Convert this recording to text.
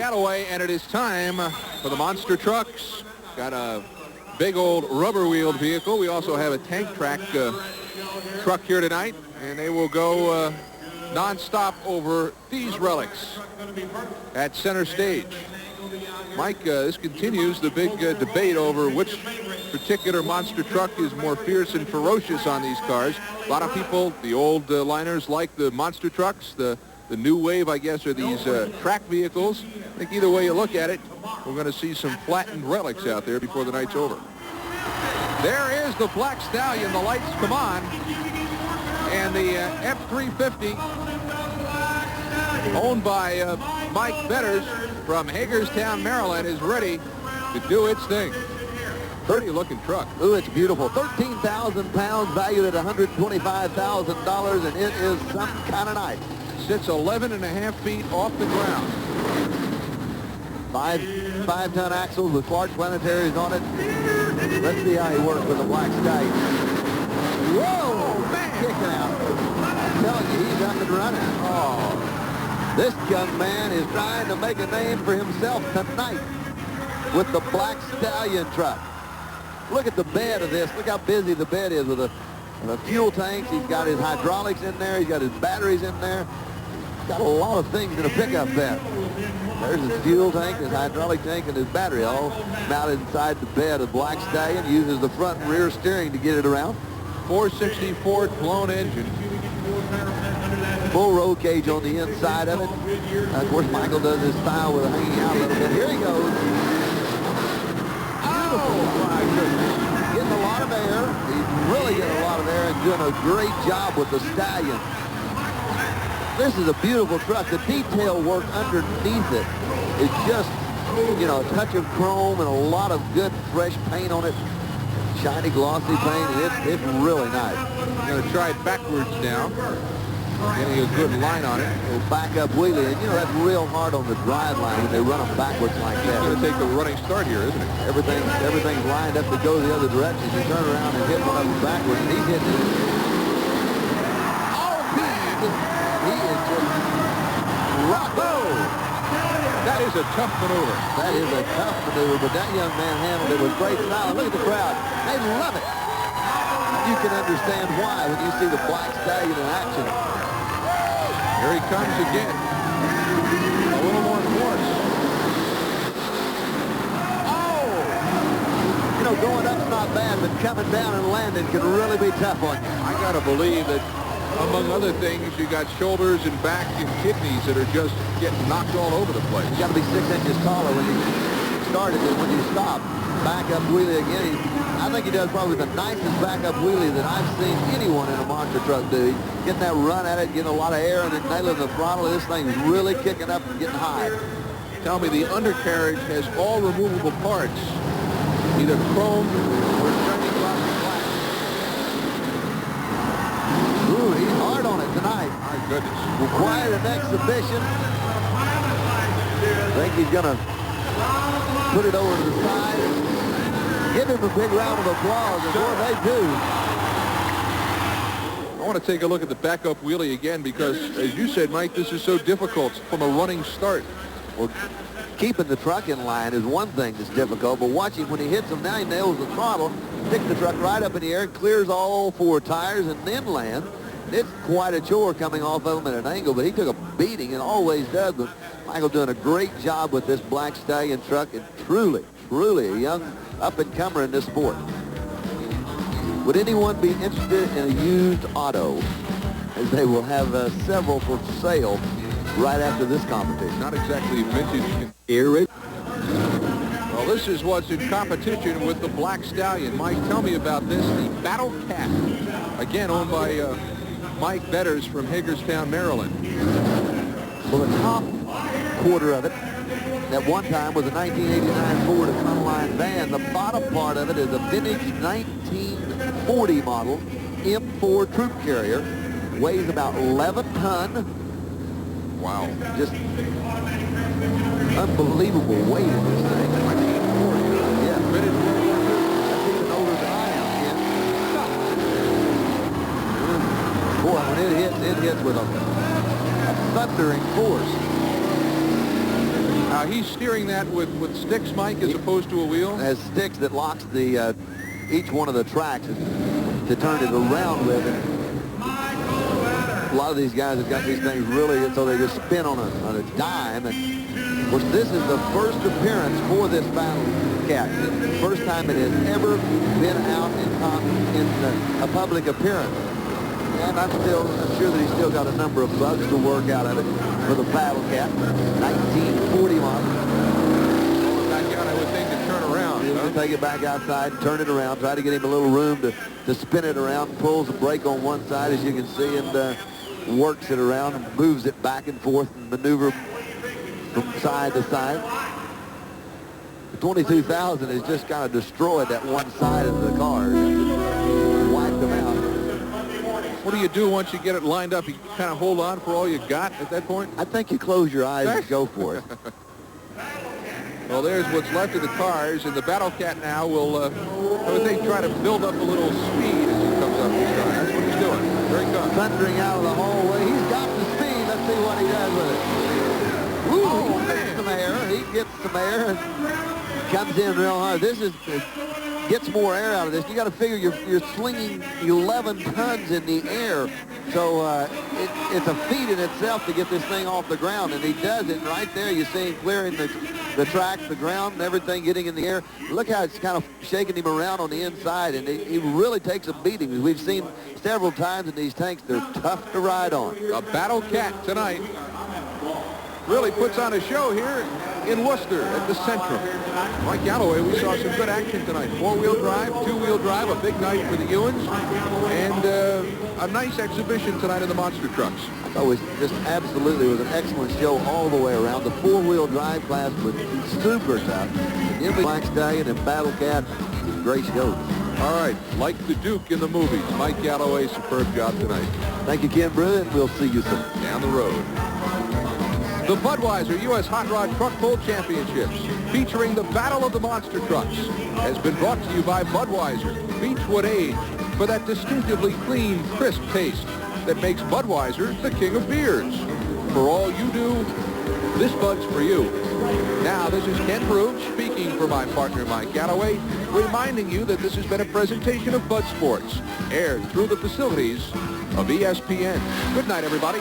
Galloway, and it is time for the monster trucks. Got a big old rubber-wheeled vehicle. We also have a tank track truck here tonight, and they will go non-stop over these relics at center stage. Mike, this continues the big debate over which particular monster truck is more fierce and ferocious on these cars. A lot of people, the old liners, like the monster trucks. The new wave, I guess, are these track vehicles. I think either way you look at it, we're going to see some flattened relics out there before the night's over. There is the Black Stallion. The lights come on. And the F-350, owned by Mike Betters from Hagerstown, Maryland, is ready to do its thing. Pretty looking truck. Ooh, it's beautiful. 13,000 pounds, valued at $125,000, and it is some kind of night. Sits 11.5 feet off the ground. Five-ton axles with Clark planetaries on it. Let's see how he works with the Black Stallion. Whoa, man! Kicking out. I'm telling you, he's up and running. Oh, this young man is trying to make a name for himself tonight with the Black Stallion truck. Look at the bed of this. Look how busy the bed is with the fuel tanks. He's got his hydraulics in there. He's got his batteries in there. He's got a lot of things in a pickup there. There's his fuel tank, his hydraulic tank, and his battery all mounted inside the bed of Black Stallion. Uses the front and rear steering to get it around. 460 Ford blown engine. Full roll cage on the inside of it. Of course, Michael does his style with it hanging out a little bit. Here he goes. Oh, my goodness. Getting a lot of air. He's really getting a lot of air and doing a great job with the Stallion. This is a beautiful truck. The detail work underneath it is just, you know, a touch of chrome and a lot of good fresh paint on it. Shiny, glossy paint, and it's really nice. I'm going to try it backwards now. Getting a good line on it. A little back-up wheelie, and you know, that's real hard on the drive line when they run them backwards like that. It's going to take a running start here, isn't it? Everything's lined up to go the other direction. You turn around and hit one of them backwards, and he's hitting it. Oh, man! He is just rocking. That is a tough maneuver. That is a tough maneuver, but that young man handled it with great style. Look at the crowd. They love it. You can understand why when you see the Black Stallion in action. Here he comes again. A little more force. Oh! You know, going up's not bad, but coming down and landing can really be tough on you. I got to believe that, among other things, you got shoulders and back and kidneys that are just getting knocked all over the place. You got to be 6 inches taller when you started than when you stop. Back up wheelie again. I think he does probably the nicest back-up wheelie that I've seen anyone in a monster truck do. Getting that run at it, getting a lot of air, and then nailing the throttle. This thing's really kicking up and getting high. Tell me, the undercarriage has all removable parts, either chrome or shiny glossy black. Ooh, he's hard on it tonight. My goodness. Well, quite an exhibition. I think he's going to put it over to the side. Give him a big round of applause, and boy, they do. I want to take a look at the backup wheelie again because, as you said, Mike, this is so difficult from a running start. Well, keeping the truck in line is one thing that's difficult, but watching when he hits them, now he nails the throttle, picks the truck right up in the air, clears all 4 tires, and then lands. It's quite a chore coming off of him at an angle, but he took a beating and always does. But Michael doing a great job with this Black Stallion truck, and truly a young up-and-comer in this sport. Would anyone be interested in a used auto, as they will have several for sale right after this competition? Not exactly vintage. Well, this is what's in competition with the Black Stallion. Mike, tell me about this. The Battle Cat, again owned by Mike Betters from Hagerstown, Maryland. Well, the top quarter of it at one time was a 1989 Ford Econoline van. The bottom part of it is a vintage 1940 model M4 troop carrier. Weighs about 11 ton. Wow. Just unbelievable weight in this thing. 1940. Yeah. Vintage. That's even older than I am, Ken. Boy, when it hits with a thundering force. Now, Now, he's steering that with sticks, Mike, as opposed to a wheel? Has sticks that locks the each one of the tracks to turn it around with. And a lot of these guys have got these things really so they just spin on a dime. And of course, this is the first appearance for this Battle Cat. First time it has ever been out in a public appearance. And I'm sure that he's still got a number of bugs to work out of it for the Battle Cat. 1941. Back out, I would think, to turn around. He'll take it back outside and turn it around. Try to get him a little room to spin it around. Pulls the brake on one side, as you can see, and works it around and moves it back and forth and maneuver from side to side. The 22,000 has just kind of destroyed that one side of the car. Wiped them out. What do you do once you get it lined up? You kind of hold on for all you got at that point? I think you close your eyes and go for it. Well, there's what's left of the cars, and the Battle Cat now will, I would think, try to build up a little speed as he comes up these cars. That's what he's doing. Here he comes. Thundering out of the hallway. He's got the speed. Let's see what he does with it. Ooh, Oh, he gets some air. He gets some air and comes in real hard. This is gets more air out of this. You got to figure you're slinging 11 tons in the air. So it's a feat in itself to get this thing off the ground, and he does it right there. You see him clearing the track, the ground, and everything getting in the air. Look how it's kind of shaking him around on the inside, and he really takes a beating. We've seen several times in these tanks. They're tough to ride on. A Battle Cat tonight really puts on a show here in Worcester at the Centrum. Mike Galloway, we saw some good action tonight. Four-wheel drive, two-wheel drive, a big night for the Ewans, and a nice exhibition tonight in the monster trucks. It was just absolutely was an excellent show all the way around. The four-wheel drive class was super tough. Then we Black Stallion and Battle Cat, great show. All right, like the Duke in the movies, Mike Galloway, superb job tonight. Thank you, Ken Brew, and we'll see you soon. Down the road. The Budweiser U.S. Hot Rod Truck Pull Championships, featuring the Battle of the Monster Trucks, has been brought to you by Budweiser, Beechwood Age, for that distinctively clean, crisp taste that makes Budweiser the king of beers. For all you do, this Bud's for you. Now, this is Ken Brew speaking for my partner, Mike Galloway, reminding you that this has been a presentation of Bud Sports, aired through the facilities of ESPN. Good night, everybody.